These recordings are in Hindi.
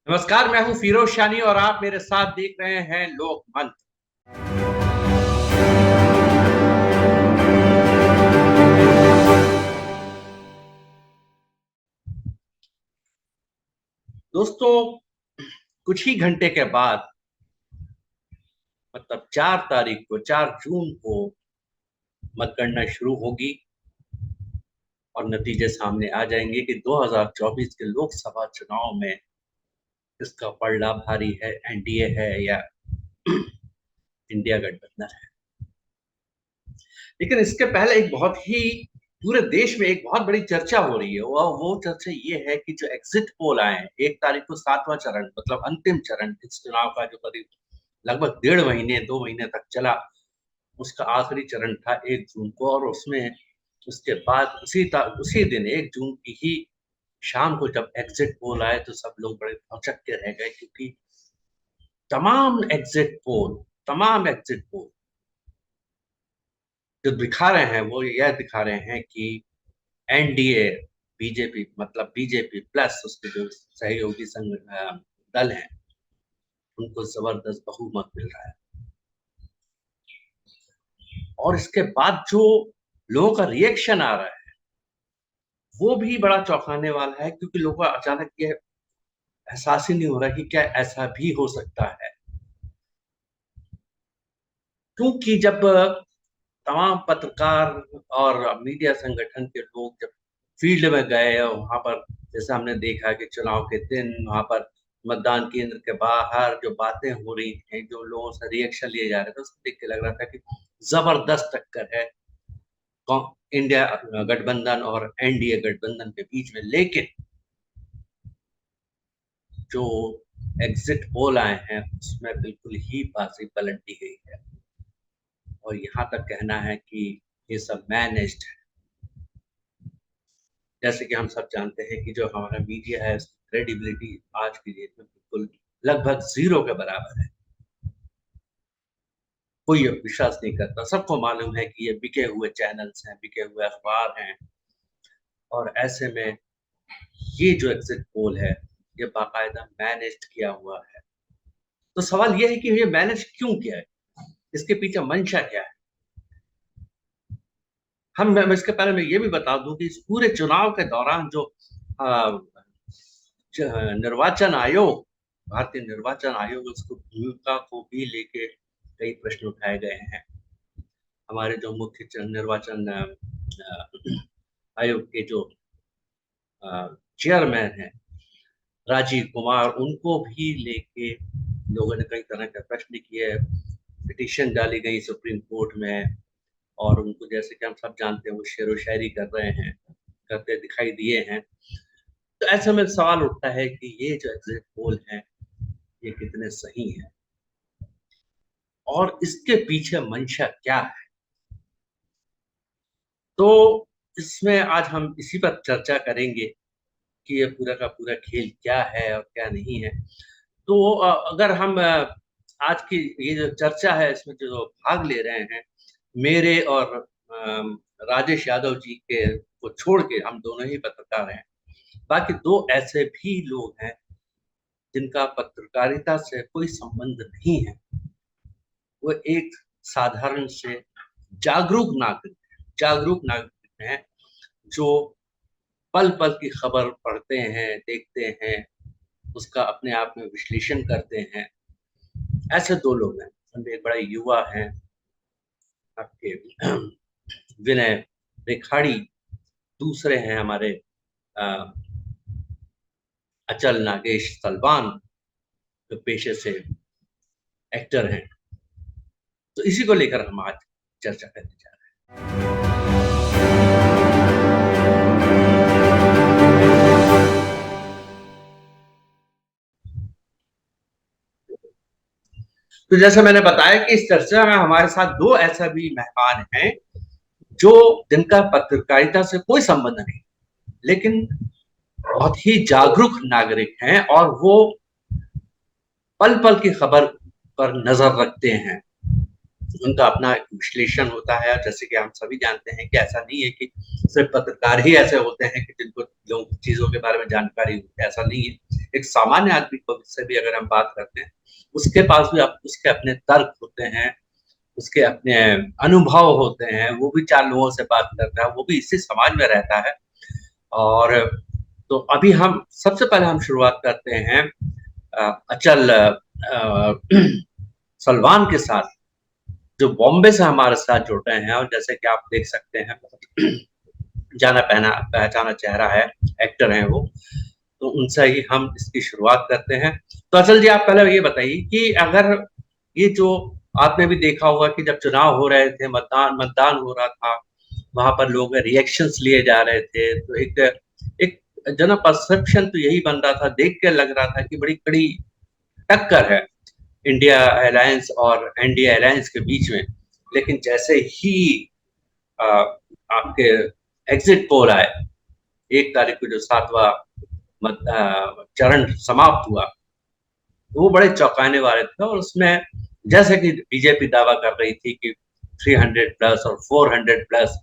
नमस्कार, मैं हूँ फिरोज शानी और आप मेरे साथ देख रहे हैं लोकमंच। दोस्तों, कुछ ही घंटे के बाद मतलब 4 जून को मतगणना शुरू होगी और नतीजे सामने आ जाएंगे कि 2024 के लोकसभा चुनाव में किसका पलड़ा भारी है, एनडीए है या इंडिया गठबंधन है। लेकिन इसके पहले एक बहुत ही पूरे देश में एक बहुत बड़ी चर्चा हो रही है। वो चर्चा ये है कि जो एग्जिट पोल आए हैं 1 तारीख को 7वां चरण मतलब अंतिम चरण इस चुनाव का जो करीब लगभग 1.5 महीने 2 महीने तक चला, उसका आखिरी चरण था 1 जून को। और उसमें उसके बाद उसी दिन 1 जून की ही शाम को जब एग्जिट पोल आए तो सब लोग बड़े भौचक्के के रह गए, क्योंकि तमाम एग्जिट पोल जो दिखा रहे हैं वो यह दिखा रहे हैं कि एनडीए बीजेपी मतलब बीजेपी प्लस उसके जो सहयोगी संग दल हैं उनको जबरदस्त बहुमत मिल रहा है। और इसके बाद जो लोगों का रिएक्शन आ रहा है वो भी बड़ा चौंकाने वाला है, क्योंकि लोगों को अचानक ये एहसास ही नहीं हो रहा कि क्या ऐसा भी हो सकता है। क्योंकि जब तमाम पत्रकार और मीडिया संगठन के लोग जब फील्ड में गए और वहां पर जैसे हमने देखा कि चुनाव के दिन वहां पर मतदान केंद्र के बाहर जो बातें हो रही थी, जो लोगों से रिएक्शन लिए जा रहे थे, उसको देख के लग रहा था कि जबरदस्त टक्कर है इंडिया गठबंधन और एनडीए गठबंधन के बीच में। लेकिन जो एग्जिट पोल आए हैं उसमें बिल्कुल ही बाजी पलट दी गई है और यहाँ तक कहना है कि ये सब मैनेज्ड है। जैसे कि हम सब जानते हैं कि जो हमारा मीडिया है उसकी क्रेडिबिलिटी आज की डेट में बिल्कुल लगभग जीरो के बराबर है। कोई अब विश्वास नहीं करता, सबको मालूम है कि ये बिके हुए चैनल्स हैं, बिके हुए अखबार हैं। और ऐसे में ये जो एग्जिट पोल है ये बाकायदा मैनेज किया हुआ है। तो सवाल ये है कि ये मैनेज क्यों किया है, इसके पीछे मंशा क्या है। मैं इसके पहले मैं ये भी बता दूं कि इस पूरे चुनाव के दौरान जो अ, निर्वाचन आयोग भारतीय निर्वाचन आयोग उसको भूमिका को भी लेके कई प्रश्न उठाए गए हैं। हमारे जो मुख्य निर्वाचन आयोग के जो चेयरमैन हैं राजीव कुमार, उनको भी लेके लोगों ने कई तरह के प्रश्न किए, पिटीशन डाली गई सुप्रीम कोर्ट में। और उनको जैसे कि हम सब जानते हैं वो शेरो शायरी कर रहे हैं, करते दिखाई दिए हैं। तो ऐसे में सवाल उठता है कि ये जो एग्जिट पोल है ये कितने सही है और इसके पीछे मंशा क्या है। तो इसमें आज हम इसी पर चर्चा करेंगे कि ये पूरा का पूरा खेल क्या है और क्या नहीं है। तो अगर हम आज की ये जो चर्चा है इसमें जो भाग ले रहे हैं, मेरे और राजेश यादव जी के को छोड़ के हम दोनों ही पत्रकार हैं। बाकी दो ऐसे भी लोग हैं जिनका पत्रकारिता से कोई संबंध नहीं है। वो एक साधारण से जागरूक नागरिक हैं जो पल पल की खबर पढ़ते हैं, देखते हैं, उसका अपने आप में विश्लेषण करते हैं। ऐसे दो लोग हैं, उनमें एक बड़ा युवा है आपके विनय रेखाड़ी, दूसरे हैं हमारे अ, अचल नागेश सलमान, जो पेशे से एक्टर हैं। तो इसी को लेकर हम आज चर्चा करने जा रहे हैं। तो जैसे मैंने बताया कि इस चर्चा में हमारे साथ दो ऐसा भी मेहमान हैं जो जिनका पत्रकारिता से कोई संबंध नहीं, लेकिन बहुत ही जागरूक नागरिक हैं और वो पल पल की खबर पर नजर रखते हैं। उनका अपना एक विश्लेषण होता है। जैसे कि हम सभी जानते हैं कि ऐसा नहीं है कि सिर्फ पत्रकार ही ऐसे होते हैं कि जिनको लोग चीजों के बारे में जानकारी होती है, ऐसा नहीं है। एक सामान्य आदमी को से भी अगर हम बात करते हैं, उसके पास भी उसके अपने तर्क होते हैं, उसके अपने अनुभव होते हैं, वो भी चार लोगों से बात करता है, वो भी इसी समाज में रहता है। और तो अभी हम सबसे पहले हम शुरुआत करते हैं अचल सलमान के साथ, जो बॉम्बे से हमारे साथ जुड़ रहे हैं। और जैसे कि आप देख सकते हैं, जाना पहना पहचाना चेहरा है, एक्टर हैं वो। तो उनसे ही हम इसकी शुरुआत करते हैं। तो अचल जी, आप पहले ये बताइए कि अगर ये जो आपने भी देखा होगा कि जब चुनाव हो रहे थे, मतदान मतदान हो रहा था, वहां पर लोग रिएक्शंस लिए जा रहे थे, तो एक एक जन परसेप्शन तो यही बन रहा था, देख के लग रहा था कि बड़ी कड़ी टक्कर है इंडिया अलायंस और एनडीए अलायंस के बीच में। लेकिन जैसे ही आ, आपके एग्जिट पोल आए, 1 तारीख को जो 7वां चरण समाप्त हुआ, वो बड़े चौंकाने वाले थे। और उसमें जैसे कि बीजेपी दावा कर रही थी कि 300 प्लस और 400 प्लस,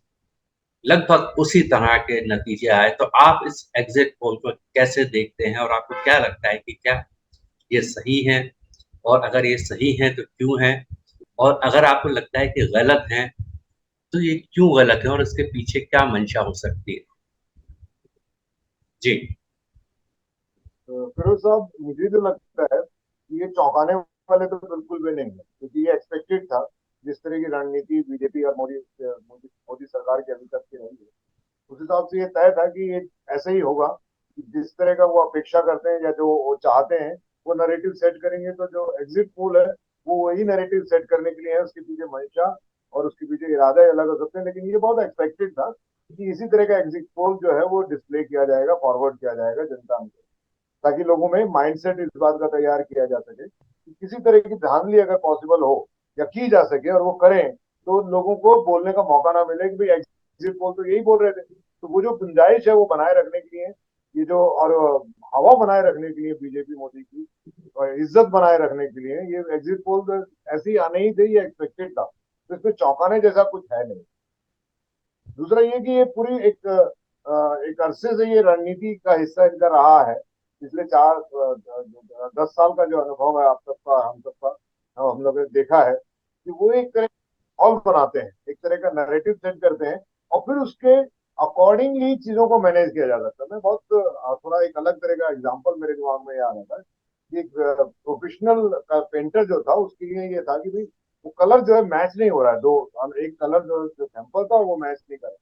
लगभग उसी तरह के नतीजे आए। तो आप इस एग्जिट पोल को कैसे देखते हैं, और आपको क्या लगता है कि क्या ये सही है, और अगर ये सही है तो क्यों है, और अगर आपको लगता है कि गलत है तो ये क्यों गलत है, और इसके पीछे क्या मंशा हो सकती है? जी। फिरोज साहब, मुझे जो लगता है कि ये चौंकाने वाले तो बिल्कुल भी नहीं है, क्योंकि ये एक्सपेक्टेड था। जिस तरह की रणनीति बीजेपी और मोदी सरकार की अभी तक की रही है, उस हिसाब से ये तय था कि ये ऐसे ही होगा। कि जिस तरह का वो अपेक्षा करते हैं या जो वो चाहते हैं, वो नैरेटिव सेट करेंगे। तो जो एग्जिट पोल है, वो वही नैरेटिव सेट करने के लिए है। उसके पीछे मंशा और उसके पीछे इरादे अलग हो सकते हैं, लेकिन ये बहुत एक्सपेक्टेड था कि इसी तरह का एग्जिट पोल जो है वो डिस्प्ले किया जाएगा, फॉरवर्ड किया जाएगा जनता में, ताकि लोगों में माइंडसेट इस बात का तैयार किया जा सके कि किसी तरह की धांधली अगर पॉसिबल हो या की जा सके और वो करें, तो लोगों को बोलने का मौका ना मिले कि भाई एग्जिट पोल तो यही बोल रहे थे। तो वो जो गुंजाइश है वो बनाए रखने के लिए, ये जो और हवा बनाए रखने के लिए बीजेपी मोदी की, और इज्जत बनाए रखने के लिए, ये एग्जिट पोल तो ऐसे ही आने ही थे, ये एक्सपेक्टेड था। तो इसमें चौंकाने जैसा कुछ है नहीं। दूसरा ये कि ये पूरी एक अरसे से ये रणनीति का हिस्सा इनका रहा है। पिछले 10 साल का जो अनुभव है आप सबका, हम सबका, हम लोगों ने देखा है कि वो एक तरह माहौल बनाते हैं, एक तरह का नैरेटिव सेट करते हैं, और फिर उसके अकॉर्डिंगली चीजों को मैनेज किया जा सकता है। मैं बहुत थोड़ा एक अलग तरह का एग्जांपल मेरे दिमाग में आ रहा था कि एक प्रोफेशनल पेंटर जो था, उसके लिए ये था कि भाई वो कलर जो है मैच नहीं हो रहा है। दो एक कलर जो सैंपल था वो मैच नहीं कर रहा।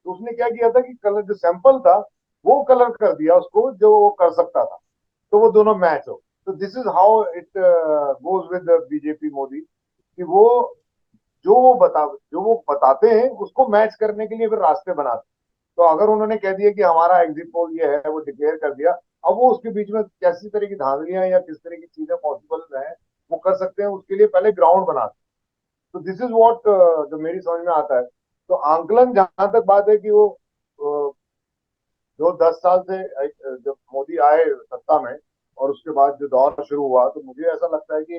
तो उसने क्या किया था कि कलर जो सैंपल था वो कलर कर दिया उसको जो वो कर सकता था, तो वो दोनों मैच हो। तो this is how it goes with BJP Modi, कि वो जो वो बताते हैं उसको मैच करने के लिए फिर रास्ते बनाते हैं। तो अगर उन्होंने कह दिया कि हमारा एग्जिट पोल ये है, वो डिक्लेयर कर दिया, अब वो उसके बीच में कैसी तरह की धांधलियां या किस तरह की चीजें पॉसिबल है वो कर सकते हैं, उसके लिए पहले ग्राउंड बनाते हैं। तो दिस इज व्हाट जो मेरी समझ में आता है। तो आंकलन जहां तक बात है कि वो जो 10 साल से जब मोदी आए सत्ता में और उसके बाद जो दौर शुरू हुआ, तो मुझे ऐसा लगता है कि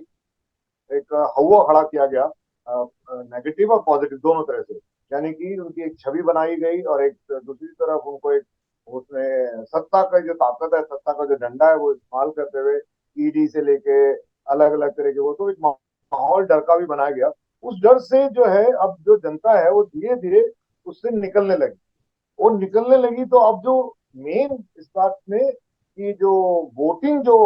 एक हवा खड़ा किया गया, नेगेटिव और पॉजिटिव दोनों तरह से। यानी कि उनकी एक छवि बनाई गई, और एक दूसरी तरफ उनको एक उसमें सत्ता का जो ताकत है, सत्ता का जो डंडा है, वो इस्तेमाल करते हुए ईडी से लेके अलग अलग तरह के, वो तो एक माहौल डर का भी बनाया गया। उस डर से जो है अब जो जनता है वो धीरे धीरे उससे निकलने लगी। वो निकलने लगी, तो अब जो मेन इस बात में कि जो वोटिंग जो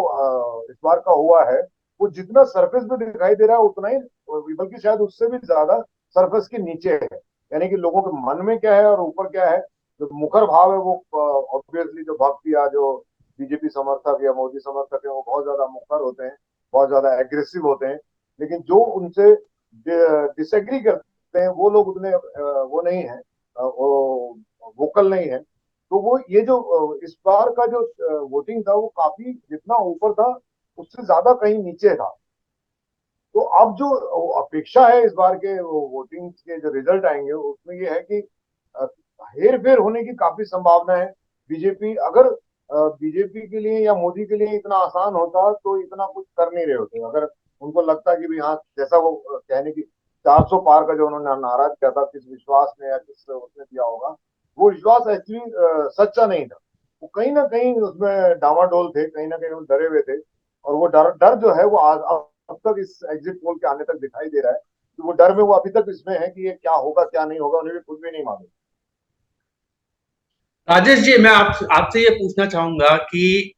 इस बार का हुआ है, वो जितना सरफेस पे दिखाई दे रहा है उतना ही, बल्कि शायद उससे भी ज्यादा सरफेस के नीचे है। यानी कि लोगों के मन में क्या है और ऊपर क्या है, जो मुखर भाव है वो ऑब्वियसली जो भक्त या जो बीजेपी समर्थक या मोदी समर्थक है वो बहुत ज्यादा मुखर होते हैं, बहुत ज्यादा एग्रेसिव होते हैं। लेकिन जो उनसे डिसएग्री करते हैं वो लोग उतने वो नहीं है, वो वोकल नहीं है। तो वो ये जो इस बार का जो वोटिंग था वो काफी जितना ऊपर था उससे ज्यादा कहीं नीचे था। तो अब जो अपेक्षा है इस बार के वोटिंग के जो रिजल्ट आएंगे उसमें ये है कि हेर फेर होने की काफी संभावना है। बीजेपी अगर बीजेपी के लिए या मोदी के लिए इतना आसान होता तो इतना कुछ कर नहीं रहे होते। अगर उनको लगता कि भाई हाँ, जैसा वो कहने की 400 पार का जो उन्होंने नारा दिया था, किस विश्वास ने या किस उसने दिया होगा, वो विश्वास एक्चुअली सच्चा नहीं था। वो कहीं ना कहीं उसमें डामाडोल थे, कहीं ना कहीं वो डरे हुए थे। और वो डर डर जो है वो आज अब तक इस एग्जिट पोल के आने तक दिखाई दे रहा है कि वो डर में वो अभी तक इसमें है कि ये क्या होगा क्या नहीं होगा, उन्हें भी खुद भी नहीं मालूम। राजेश जी, मैं आपसे ये पूछना चाहूंगा कि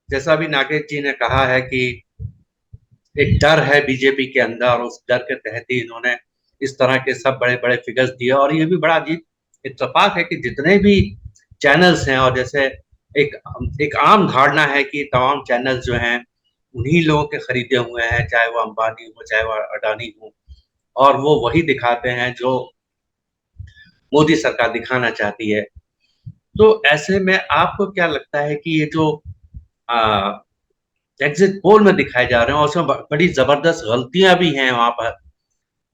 जैसा अभी नागेश जी ने कहा है कि एक डर है बीजेपी के अंदर, और उस डर के तहत ही इन्होंने इस तरह के सब बड़े बड़े फिगर्स दिए। और ये भी बड़ा अजीब इत्तेफाक है कि जितने भी चैनल्स हैं, और जैसे एक एक आम धारणा है कि तमाम चैनल्स जो हैं उन्हीं लोगों के खरीदे हुए हैं, चाहे वो अंबानी हो चाहे वो अडानी हो, और वो वही दिखाते हैं जो मोदी सरकार दिखाना चाहती है। तो ऐसे में आपको क्या लगता है कि ये जो एग्जिट पोल में दिखाए जा रहे हैं, और उसमें बड़ी जबरदस्त गलतियां भी हैं वहां पर,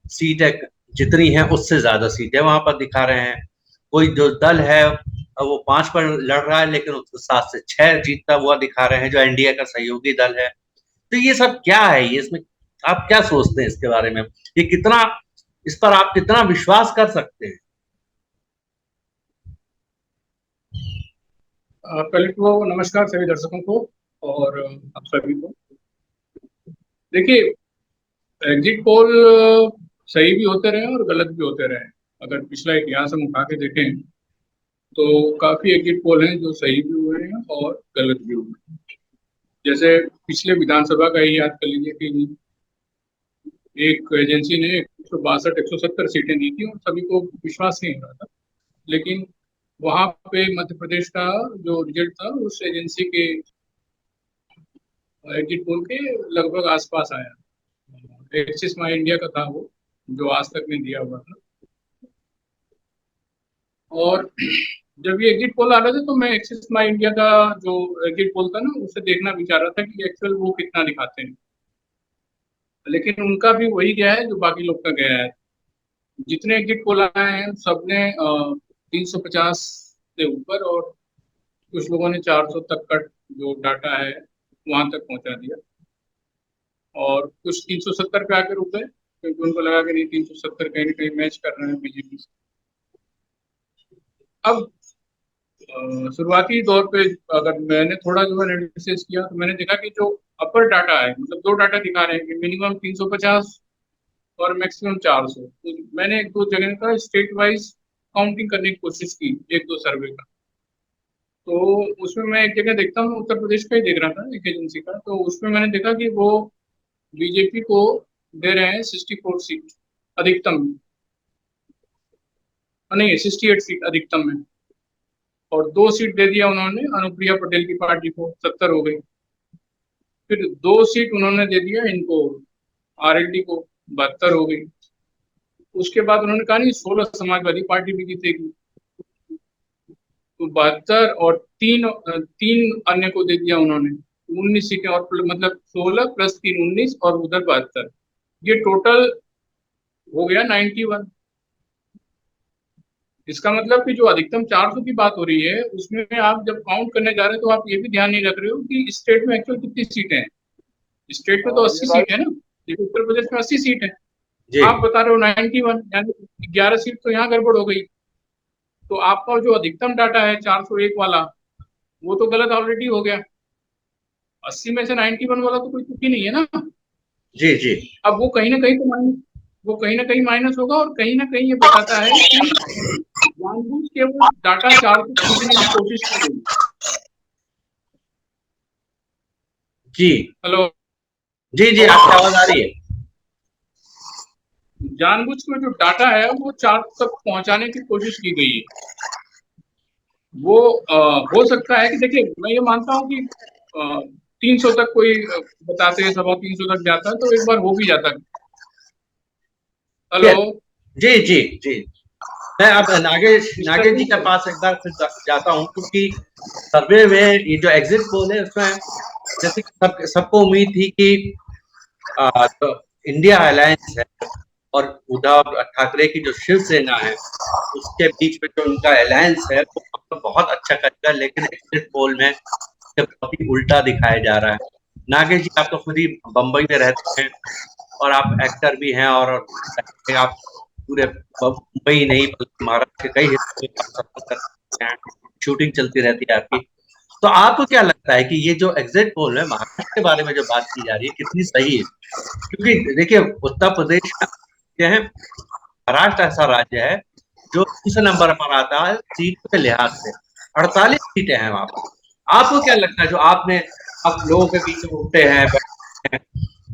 सीटें जितनी हैं उससे ज्यादा सीटें वहां पर दिखा रहे हैं। कोई जो दल है वो 5 पर लड़ रहा है, लेकिन उसको 7 से 6 जीतता हुआ दिखा रहे हैं, जो एनडीए का सहयोगी दल है। तो ये सब क्या है, ये इसमें आप क्या सोचते हैं इसके बारे में? ये कितना, इस पर आप कितना विश्वास कर सकते हैं? पहले तो नमस्कार सभी दर्शकों को और आप सभी को। देखिए, एग्जिट पोल सही भी होते रहे और गलत भी होते रहे। अगर पिछला इतिहास हम उठा के देखें तो काफी एग्जिट पोल हैं जो सही भी हुए हैं और गलत भी हुए हैं। जैसे पिछले विधानसभा का ही याद कर लीजिए कि एक एजेंसी ने 162 170 सीटें दी थी और सभी को विश्वास नहीं हो रहा था। लेकिन वहां पे मध्य प्रदेश का जो रिजल्ट था उस एजेंसी के एग्जिट पोल के लगभग आसपास आया। एक्सिस माई इंडिया का था वो, जो आज तक नहीं दिया हुआ था। और जब ये एग्जिट पोल आ रहे थे तो मैं एक्सिस माई इंडिया का जो एग्जिट पोल था ना उसे देखना भी चाह रहा था कि एक्चुअल वो कितना दिखाते हैं। लेकिन उनका भी वही गया है जो बाकी लोग का गया है। जितने एग्जिट पोल आए हैं सबने 350 से ऊपर, और कुछ लोगों ने 400 तक का जो डाटा है वहां तक पहुंचा दिया। और कुछ 370 पे आकर रुक गए क्योंकि उनको लगा कि नहीं, 370 कहीं ना कहीं मैच कर रहे हैं बीजेपी से। अब शुरुआती दौर पे अगर मैंने थोड़ा जो है एनालिसिस किया तो मैंने देखा कि जो अपर डाटा है, मतलब दो डाटा दिखा रहे हैं कि मिनिमम 350 और मैक्सिमम 400। तो मैंने एक दो जगह का स्टेट वाइज काउंटिंग करने की कोशिश की, एक दो सर्वे का। तो उसमें मैं एक जगह देखता हूँ, उत्तर प्रदेश का ही देख रहा था एक एजेंसी का, तो उसमें मैंने देखा कि वो बीजेपी को दे रहे हैं 64 सीट अधिकतम में, नहीं 68 सीट अधिकतम में। और 2 सीट दे दिया उन्होंने अनुप्रिया पटेल की पार्टी को, 70 हो गई। फिर 2 सीट उन्होंने दे दिया इनको आरएलडी को, 72 हो गई। उसके बाद उन्होंने कहा नहीं 16 समाजवादी पार्टी भी जीतेगी, तो 72, और तीन अन्य को दे दिया उन्होंने 19 सीटें, और मतलब 16 प्लस 3 19, और उधर 72। ये टोटल हो गया 91। इसका मतलब कि जो अधिकतम 400 की बात हो रही है उसमें आप जब काउंट करने जा रहे हैं तो आप ये भी ध्यान नहीं रख रहे हो कि स्टेट में एक्चुअल कितनी सीटें हैं। स्टेट में तो ये 80 बात सीट है ना, जैसे उत्तर प्रदेश में 80 सीट है, जी आप बता रहे हो 91, यानी 11 सीट तो यहाँ गड़बड़ हो गई। तो आपका जो अधिकतम डाटा है 401 वाला, वो तो गलत ऑलरेडी हो गया। 80 में से 91 वाला तो कोई तुक ही नहीं है ना। जी जी अब वो कहीं ना कहीं तो माइनस, वो कहीं ना कहीं माइनस होगा, और कहीं ना कहीं ये बताता है कि जानबूझ के वो डाटा 400 खींचने की कोशिश की गई। जी हेलो। जी जी, आपकी आवाज आ रही है। जानबूझ के जो डाटा है वो 400 तक पहुंचाने की कोशिश की गई है। वो हो सकता है कि देखिए, मैं ये मानता हूँ कि 300 तक कोई बताते हैं, 350 तक जाता है तो एक बार हो भी जाता है। हेलो। जी जी जी, मैं अब नागेश इस नागेश जी तरीके के से पास एक बार फिर जाता हूँ, क्योंकि सर्वे में ये जो एग्जिट पोल है उसमें जैसे कि सबको उम्मीद थी कि जो इंडिया अलायंस है और उद्धव ठाकरे की जो शिवसेना है उसके बीच में जो उनका अलायंस है वो बहुत अच्छा करेगा, लेकिन एग्जिट पोल में काफी उल्टा दिखाया जा रहा है। नागेश जी, आप तो खुद ही बंबई में रहते हैं, और आप एक्टर भी हैं और आप पूरे मुंबई नहीं बल्कि महाराष्ट्र के कई हिस्सों में आप सफर करते हैं, शूटिंग चलती रहती है आपकी। तो आपको क्या लगता है कि ये जो एग्जिट पोल है महाराष्ट्र के बारे में जो बात की जा रही है कितनी सही है? क्योंकि देखिए उत्तर प्रदेश क्या है, महाराष्ट्र ऐसा राज्य है जो दूसरे नंबर पर आता है सीट के लिहाज से, 48 सीटें हैं वहां पर। आपको क्या लगता है जो आपने आप लोगों के बीच में उठते हैं बैठते हैं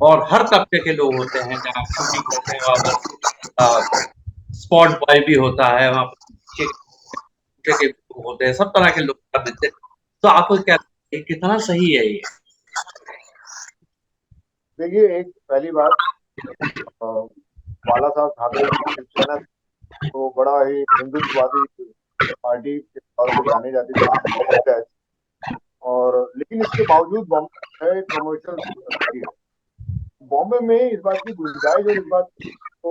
और हर तबके के लोग होते हैं जहाँ शूटिंग करते हैं, वहां पर स्पॉट बॉय भी होता है, वहां पर के लोग होते हैं, सब तरह के लोग मिलते हैं, तो आपको क्या लगता है कितना सही है ये? देखिए, एक पहली बात, बाला साहब ठाकरे की शिवसेना तो बड़ा ही हिंदुत्ववादी पार्टी के तौर पे जानी जाती थी, और लेकिन इसके बावजूद बॉम्बे है कमर्शियल सिटी है। बॉम्बे में इस बात की गुंजाइश और इस बात को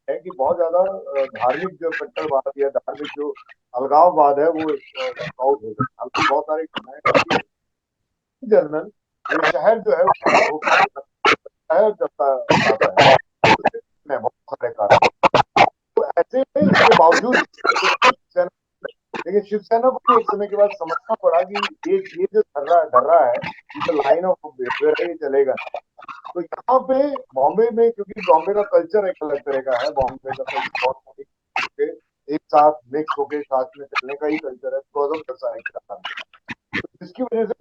है कि बहुत ज्यादा धार्मिक जो कट्टरवाद या धार्मिक जो अलगाववाद है वो आउट हो गया। हालांकि बहुत सारी घटनाएं जनरल ये शहर जो है वो शहर चलता चाहता है, बहुत सारे कारण। तो ऐसे में इसके बावजूद लेकिन शिवसेना को भी एक समय के बाद समझना पड़ा कि ये जो डर रहा है, ये जो लाइन ऑफ बिहेवियर है, ये चलेगा। तो यहाँ पे बॉम्बे में, क्योंकि बॉम्बे का कल्चर एक अलग तरह का है, बॉम्बे का कल्चर बहुत एक साथ मिक्स होके साथ में चलने का ही कल्चर है, बिकॉज ऑफ दसाई, जिसकी वजह से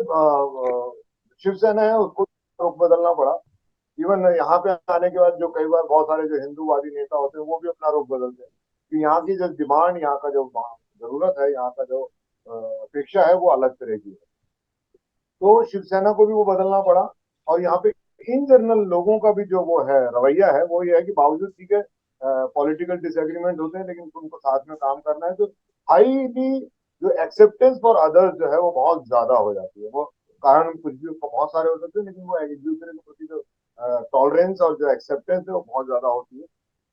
शिवसेना है उसको रुख बदलना पड़ा। इवन यहाँ पे आने के बाद जो कई बार बहुत सारे जो हिंदूवादी नेता होते हैं वो भी अपना रुख बदलते हैं कि यहाँ की जो डिमांड, यहाँ का जो जरूरत है, यहाँ का जो अपेक्षा है वो अलग तरह की है। तो शिवसेना को भी वो बदलना पड़ा। और यहाँ पे इन जनरल लोगों का भी जो वो है रवैया है वो ये है कि बावजूद ठीक है पॉलिटिकल डिसएग्रीमेंट होते हैं लेकिन उनको साथ में काम करना है। तो हाईली जो एक्सेप्टेंस फॉर अदर्स जो है वो बहुत ज्यादा हो जाती है। वो कारण कुछ भी बहुत सारे हो सकते हैं लेकिन वो एक दूसरे के प्रति जो टॉलरेंस और जो एक्सेप्टेंस है वो बहुत ज्यादा होती है,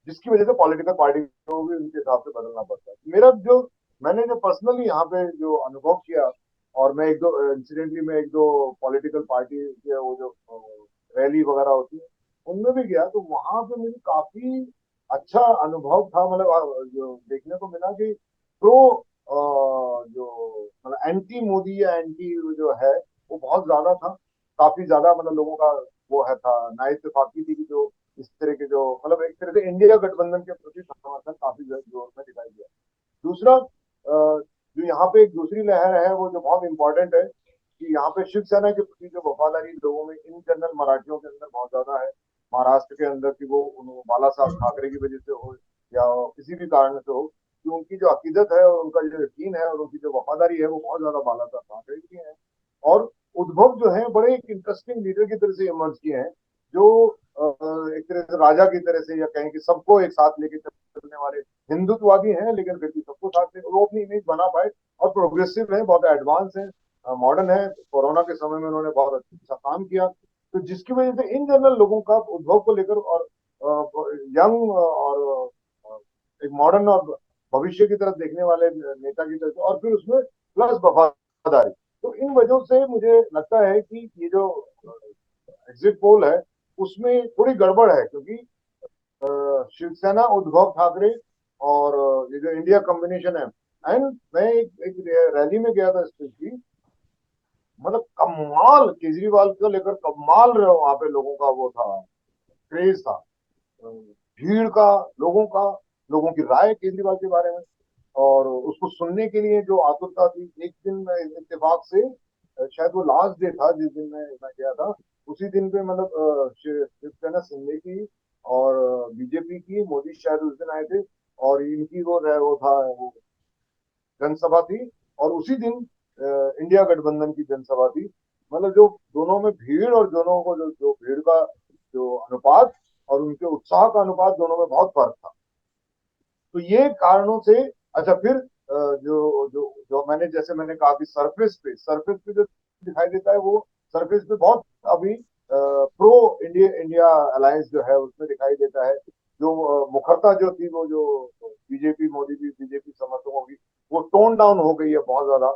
जिसकी वजह से पॉलिटिकल पार्टी को भी उनके हिसाब से बदलना पड़ता है। मेरा जो मैंने जो पर्सनली यहाँ पे जो अनुभव किया, और मैं एक दो इंसिडेंटली मैं एक दो पॉलिटिकल पार्टी के वो जो रैली वगैरह होती है उनमें भी गया, तो वहां पे मुझे काफी अच्छा अनुभव था। मतलब जो देखने को मिला कि प्रो जो मतलब एंटी मोदी या एंटी जो है वो बहुत ज्यादा था। काफी ज्यादा मतलब लोगों का वो है था ना इत्तेफाकी थी कि जो इस तरह के जो मतलब एक तरह से इंडिया गठबंधन के प्रति समर्थन काफी जोर में दिखाई दिया। दूसरा जो यहाँ पे एक दूसरी लहर है वो जो बहुत इंपॉर्टेंट है कि यहाँ पे शिवसेना के प्रति जो वफादारी लोगों में इन जनरल मराठियों के अंदर बहुत ज्यादा है। महाराष्ट्र के अंदर की वो बाला साहब ठाकरे की वजह से हो या किसी भी कारण से हो कि उनकी जो अकीदत है और उनका जो यकीन है और उनकी जो वफादारी है वो बहुत ज्यादा बाला साहब ठाकरे की है। और उद्भव जो है बड़े एक इंटरेस्टिंग लीडर की तरह से इमर्ज किए हैं, जो एक तरह से राजा की तरह से या कहें कि सबको एक साथ लेके चलने वाले हिंदुत्ववादी हैं, लेकिन फिर भी सबको साथ में वो अपनी इमेज बना पाए और प्रोग्रेसिव है, बहुत एडवांस है, मॉडर्न है। कोरोना के समय में उन्होंने बहुत अच्छा काम किया। तो जिसकी वजह से इन जनरल लोगों का उद्भव को लेकर और यंग और एक मॉडर्न और भविष्य की तरफ देखने वाले नेता की तरफ, और फिर उसमें प्लस वफादारी। तो इन वजहों से मुझे लगता है कि ये जो एग्जिट पोल है उसमें थोड़ी गड़बड़ है, क्योंकि शिवसेना, उद्धव ठाकरे और ये जो इंडिया कॉम्बिनेशन है। एंड मैं एक रैली में गया था स्पेशली, मतलब कमाल केजरीवाल को लेकर कमाल वहां पे लोगों का वो था, क्रेज था, भीड़ का, लोगों का, लोगों की राय केजरीवाल के बारे में और उसको सुनने के लिए जो आतुरता थी। एक दिन मैं इत्तेफाक से शायद वो लास्ट डे था जिस दिन मैं गया था, उसी दिन पे मतलब शिवसेना शिंदे की और बीजेपी की, मोदी शायद उस दिन आए थे और इनकी वो था वो जनसभा थी। और उसी दिन इंडिया गठबंधन की जनसभा थी। मतलब जो दोनों में भीड़ और दोनों को जो भीड़ का जो अनुपात और उनके उत्साह का अनुपात दोनों में बहुत फर्क था। तो ये कारणों से अच्छा फिर जो जो जो मैंने जैसे मैंने कहा कि सरफेस पे जो दिखाई देता है वो सरफेस पे बहुत अभी प्रो इंडिया इंडिया अलायंस जो है उसमें दिखाई देता है। जो मुखरता जो थी वो जो बीजेपी मोदी भी बीजेपी समर्थकों की वो टोन डाउन हो गई है बहुत ज्यादा।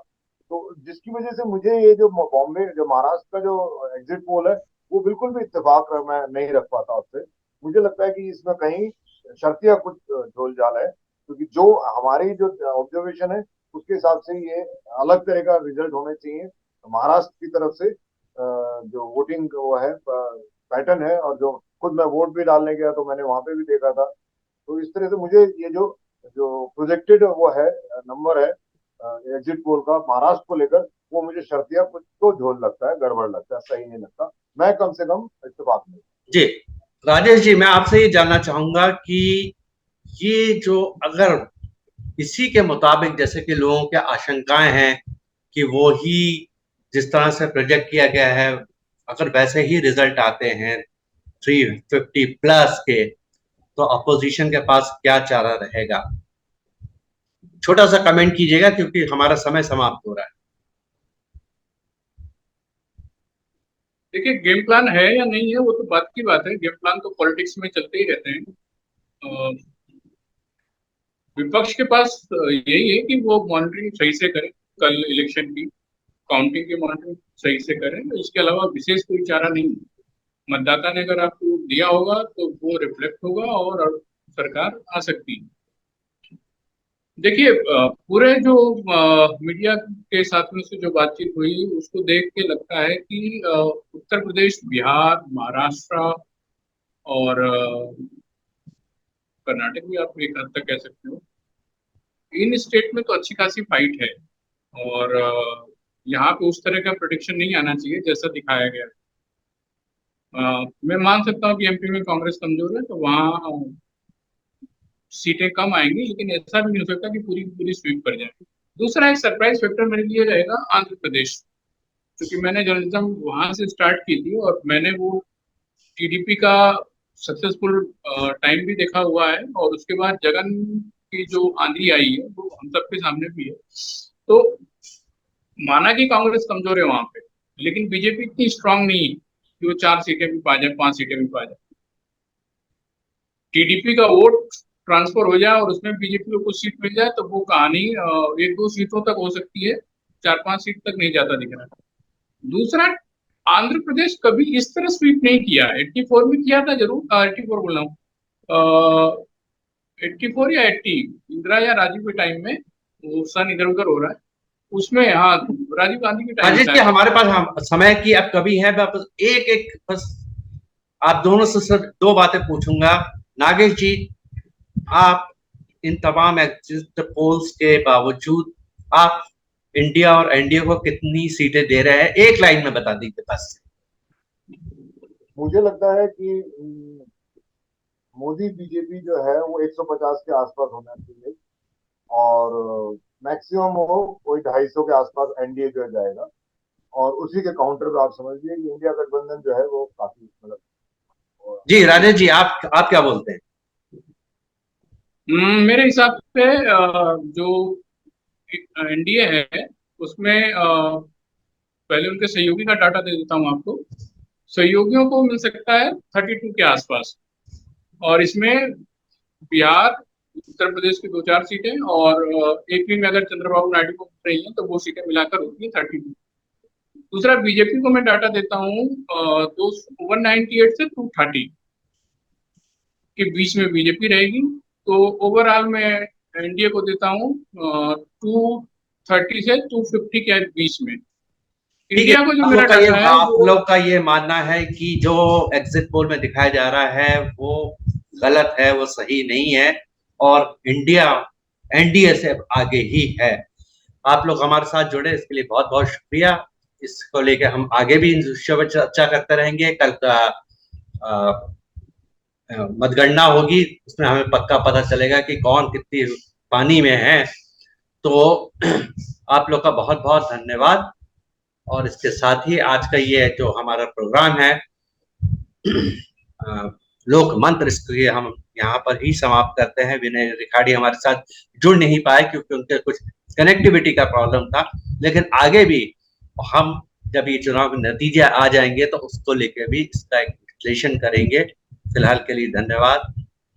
तो जिसकी वजह से मुझे ये जो बॉम्बे जो महाराष्ट्र का जो एग्जिट पोल है वो बिल्कुल भी इत्तेफाक मैं नहीं रख पाता उससे। मुझे लगता है कि इसमें कहीं शर्तिया कुछ झोल झाल है, क्योंकि जो हमारी जो ऑब्जर्वेशन है उसके हिसाब से ये अलग तरह का रिजल्ट होना चाहिए महाराष्ट्र की तरफ से। जो वोटिंग वो है पैटर्न है, और जो खुद मैं वोट भी डालने गया तो मैंने वहां पे भी देखा था। तो इस तरह से मुझे ये जो जो प्रोजेक्टेड वो है नंबर है एग्जिट पोल का महाराष्ट्र को लेकर, वो मुझे शर्तिया कुछ तो झोल लगता है, गड़बड़ लगता है, सही नहीं लगता। मैं कम से कम इत्तेफाक नहीं। जी राजेश जी, मैं आपसे ये जानना चाहूंगा कि ये जो अगर इसी के मुताबिक जैसे कि लोगों की आशंकाएं हैं कि वो ही जिस तरह से प्रोजेक्ट किया गया है, अगर वैसे ही रिजल्ट आते हैं 350 प्लस के, तो अपोजिशन के पास क्या चारा रहेगा? छोटा सा कमेंट कीजिएगा क्योंकि हमारा समय समाप्त हो रहा है। देखिए, गेम प्लान है या नहीं है वो तो बात की बात है। गेम प्लान तो पॉलिटिक्स में चलते ही रहते हैं। विपक्ष के पास यही है कि वो मॉनिटरिंग सही से करे, कल इलेक्शन की काउंटिंग की मॉनिटरिंग सही से करें। इसके अलावा विशेष कोई चारा नहीं है। मतदाता ने अगर आपको दिया होगा तो वो रिफ्लेक्ट होगा और सरकार आ सकती है। देखिए, पूरे जो मीडिया के साथ में से जो बातचीत हुई उसको देख के लगता है कि उत्तर प्रदेश, बिहार, महाराष्ट्र और कर्नाटक भी आप एक हद तक कह सकते हो, इन स्टेट में तो अच्छी खासी फाइट है। और यहाँ पे उस तरह का प्रोडिक्शन नहीं आना चाहिए जैसा दिखाया गया। मैं मान सकता हूँ कि एमपी में कांग्रेस कमजोर है तो वहाँ सीटें कम आएंगी, लेकिन ऐसा भी नहीं हो सकता कि पूरी पूरी स्वीप कर जाए। दूसरा एक सरप्राइज फैक्टर मेरे लिए रहेगा आंध्र प्रदेश, क्योंकि मैंने जर्नलिज्म वहां से स्टार्ट की थी और मैंने वो टीडीपी का सक्सेसफुल टाइम भी देखा हुआ है, और उसके बाद जगन की जो आंधी आई है वो हम सबके सामने भी है। तो माना कि कांग्रेस कमजोर है वहां पे, लेकिन बीजेपी इतनी स्ट्रांग नहीं है कि वो 4 सीटें भी पा जाए, 5 सीटें भी पा जाए। टीडीपी का वोट ट्रांसफर हो जाए और उसमें बीजेपी को कुछ सीट मिल जाए तो वो कहानी 1-2 सीटों तक हो सकती है, 4-5 सीट तक नहीं जाता दिख रहा है। दूसरा, आंध्र प्रदेश कभी इस तरह स्वीप नहीं किया। 84 में किया था जरूर, 84 बोल रहा हूँ, 84 या 80, इंदिरा या राजीव के टाइम में, वो सन इधर उधर हो रहा है उसमें। हाँ, राजीव गांधी के टाइम राजेश था। जी, हमारे पास समय की अब कभी है, बस एक बस आप दोनों से सिर्फ 2 बातें पूछूंगा। नागेश जी, आप इन तमाम एग्जिट पोल्स के बावजूद आप इंडिया और एनडीए को कितनी सीटें दे रहे हैं? एक लाइन में बता दीजिए बस। मुझे लगता है कि मोदी बीजेपी जो है वो 150 के आसपास होना चाहिए, और मैक्सिमम वो कोई 250 के आसपास एनडीए जो जाएगा। और उसी के काउंटर पे आप समझिए कि इंडिया गठबंधन जो है वो काफी मतलब। जी राजेश जी, आप क्या बोलते हैं? मेरे हिसाब से जो एनडीए है उसमें पहले उनके सहयोगी का डाटा दे देता हूं आपको। सहयोगियों को मिल सकता है 32 के आसपास, और इसमें बिहार, उत्तर प्रदेश की 2-4 सीटें, और एपी में अगर चंद्रबाबू नायडू को मिल रही हैं तो वो सीटें मिलाकर होती है 32। दूसरा, बीजेपी को मैं डाटा देता हूँ 198 से 230 के बीच में बीजेपी रहेगी। तो ओवरऑल मैं एनडीए को देता हूँ 230 से 250 के बीच में। इंडिया को जो मेरा डाटा है आप वो, लोग का ये मानना है कि जो एग्जिट पोल में दिखाया जा रहा है वो गलत है, वो सही नहीं है, और इंडिया एनडीए से आगे ही है। आप लोग हमारे साथ जुड़े इसके लिए बहुत बहुत शुक्रिया। इसको लेकर हम आगे भी इन विषयों पर चर्चा करते रहेंगे। कल का मतगणना होगी, उसमें हमें पक्का पता चलेगा कि कौन कितनी पानी में है। तो आप लोग का बहुत बहुत धन्यवाद। और इसके साथ ही आज का ये जो हमारा प्रोग्राम है लोक मंत्र, इसके हम यहाँ पर ही समाप्त करते हैं। विनय रिखाड़ी हमारे साथ जुड़ नहीं पाए क्योंकि उनके कुछ कनेक्टिविटी का प्रॉब्लम था, लेकिन आगे भी हम जब ये चुनाव के नतीजे आ जाएंगे तो उसको लेकर भी इसका एक विश्लेषण करेंगे। फिलहाल के लिए धन्यवाद,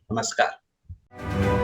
नमस्कार।